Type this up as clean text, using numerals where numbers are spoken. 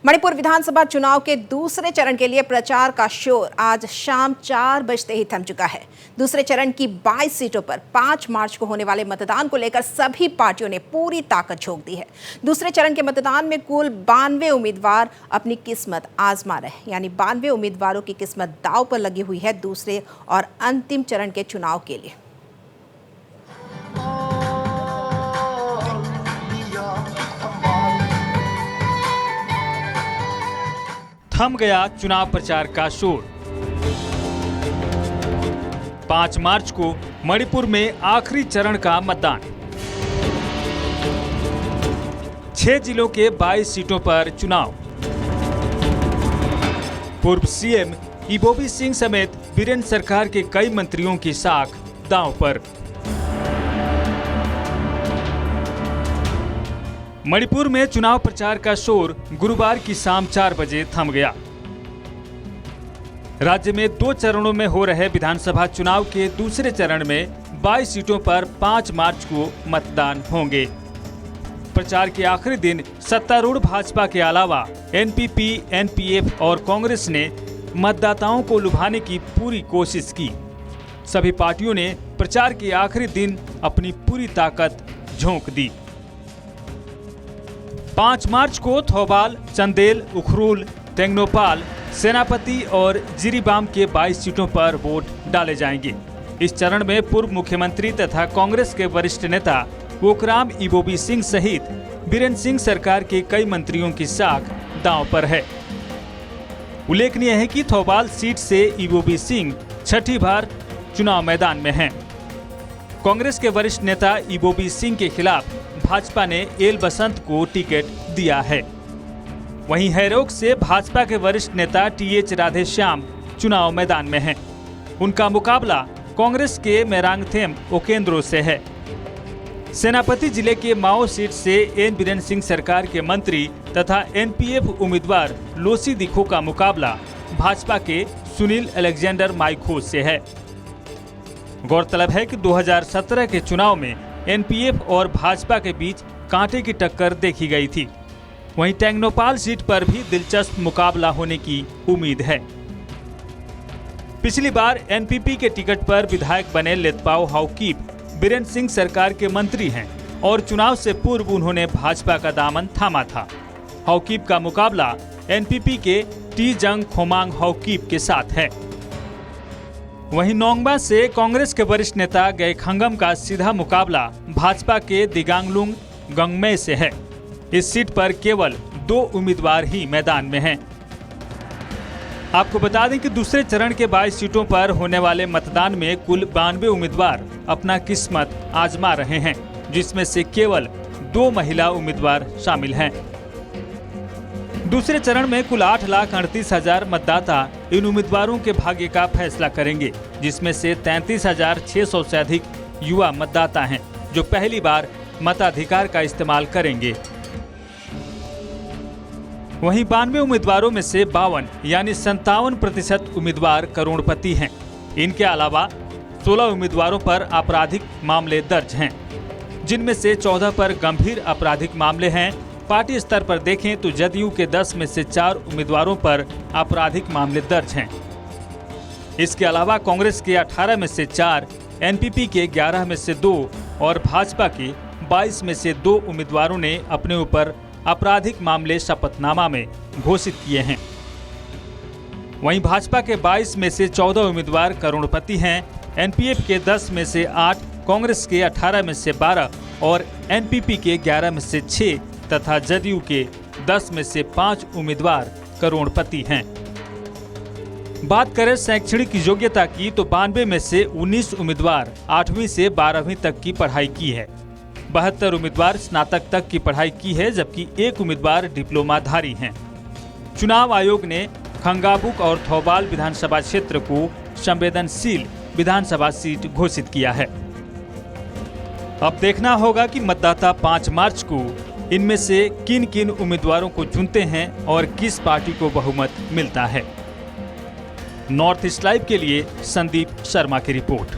मणिपुर विधानसभा चुनाव के दूसरे चरण के लिए प्रचार का शोर आज शाम 4 बजते ही थम चुका है। दूसरे चरण की 22 सीटों पर 5 मार्च को होने वाले मतदान को लेकर सभी पार्टियों ने पूरी ताकत झोंक दी है। दूसरे चरण के मतदान में कुल 92 उम्मीदवार अपनी किस्मत आजमा रहे हैं, यानी 92 उम्मीदवारों की किस्मत दांव पर लगी हुई है दूसरे और अंतिम चरण के चुनाव के लिए। थम गया चुनाव प्रचार का शोर। 5 मार्च को मणिपुर में आखिरी चरण का मतदान। 6 जिलों के 22 सीटों पर चुनाव। पूर्व सीएम इबोबी सिंह समेत बीरेन्द्र सरकार के कई मंत्रियों की साख दांव पर। मणिपुर में चुनाव प्रचार का शोर गुरुवार की शाम 4 बजे थम गया। राज्य में 2 चरणों में हो रहे विधानसभा चुनाव के दूसरे चरण में 22 सीटों पर 5 मार्च को मतदान होंगे। प्रचार के आखिरी दिन सत्तारूढ़ भाजपा के अलावा एनपीपी, एनपीएफ और कांग्रेस ने मतदाताओं को लुभाने की पूरी कोशिश की। सभी पार्टियों ने प्रचार के आखिरी दिन अपनी पूरी ताकत झोंक दी। 5 मार्च को थौबाल, चंदेल, उखरूल, तेंगनोपाल, सेनापति और जिरीबाम के 22 सीटों पर वोट डाले जाएंगे। इस चरण में पूर्व मुख्यमंत्री तथा कांग्रेस के वरिष्ठ नेता ओकराम इबोबी सिंह सहित बीरेन्द्र सिंह सरकार के कई मंत्रियों की साख दांव पर है। उल्लेखनीय है कि थौबाल सीट से इबोबी सिंह 6ठी बार चुनाव मैदान में हैं। कांग्रेस के वरिष्ठ नेता इबोबी सिंह के खिलाफ भाजपा ने एल बसंत को टिकट दिया है। वहीं हैरोक से भाजपा के वरिष्ठ नेता टीएच राधेश्याम चुनाव मैदान में हैं। उनका मुकाबला कांग्रेस के मेरांगथेम ओकेंद्रो से है। सेनापति जिले के माओ सीट से एन बीरेन्द्र सिंह सरकार के मंत्री तथा एनपीएफ उम्मीदवार लोसी दिखो का मुकाबला भाजपा के सुनील अलेक्जेंडर माइखो से है। गौरतलब है कि 2017 के चुनाव में एनपीएफ और भाजपा के बीच कांटे की टक्कर देखी गई थी। वहीं टेंगनोपाल सीट पर भी दिलचस्प मुकाबला होने की उम्मीद है। पिछली बार एनपीपी के टिकट पर विधायक बने लेतपाओ हाउकीप बीरेन्द्र सिंह सरकार के मंत्री हैं और चुनाव से पूर्व उन्होंने भाजपा का दामन थामा था। हाउकीप का मुकाबला एनपीपी के टी जंग खोमांग हाउकीप के साथ है। वहीं नोंगबा से कांग्रेस के वरिष्ठ नेता गैखंगम का सीधा मुकाबला भाजपा के दिगांगलुंग गंगमे से है। इस सीट पर केवल 2 उम्मीदवार ही मैदान में हैं। आपको बता दें कि दूसरे चरण के 22 सीटों पर होने वाले मतदान में कुल 92 उम्मीदवार अपना किस्मत आजमा रहे हैं, जिसमें से केवल 2 महिला उम्मीदवार शामिल हैं। दूसरे चरण में कुल 8,38,000 मतदाता इन उम्मीदवारों के भाग्य का फैसला करेंगे, जिसमें से 33,600 से अधिक युवा मतदाता हैं, जो पहली बार मताधिकार का इस्तेमाल करेंगे। वहीं 92 उम्मीदवारों में से 52 यानी 57% उम्मीदवार करोड़पति हैं। इनके अलावा 16 उम्मीदवारों पर आपराधिक मामले दर्ज हैं, जिनमें से 14 पर गंभीर आपराधिक मामले हैं। पार्टी स्तर पर देखें तो जदयू के 10 में से 4 उम्मीदवारों पर आपराधिक मामले दर्ज हैं। इसके अलावा कांग्रेस के 18 में से 4, एनपीपी के 11 में से 2 और भाजपा के 22 में से 2 उम्मीदवारों ने अपने ऊपर आपराधिक मामले शपथनामा में घोषित किए हैं। वहीं भाजपा के 22 में से 14 उम्मीदवार करोड़पति हैं। एनपीएफ के 10 में से 8, कांग्रेस के 18 में से 12 और एनपीपी के 11 में से 6 तथा जदयू के 10 में से 5 उम्मीदवार करोड़पति हैं। बात करें शैक्षणिक योग्यता की तो 92 में से 19 उम्मीदवार 8वीं से 12वीं तक की पढ़ाई की है। 72 उम्मीदवार स्नातक तक की पढ़ाई की है, जबकि 1 उम्मीदवार डिप्लोमाधारी हैं। चुनाव आयोग ने खंगाबुक और थौबाल विधानसभा क्षेत्र को संवेदनशील विधानसभा सीट घोषित किया है। अब देखना होगा कि मतदाता 5 मार्च को इनमें से किन किन उम्मीदवारों को चुनते हैं और किस पार्टी को बहुमत मिलता है। नॉर्थ ईस्ट लाइव के लिए संदीप शर्मा की रिपोर्ट।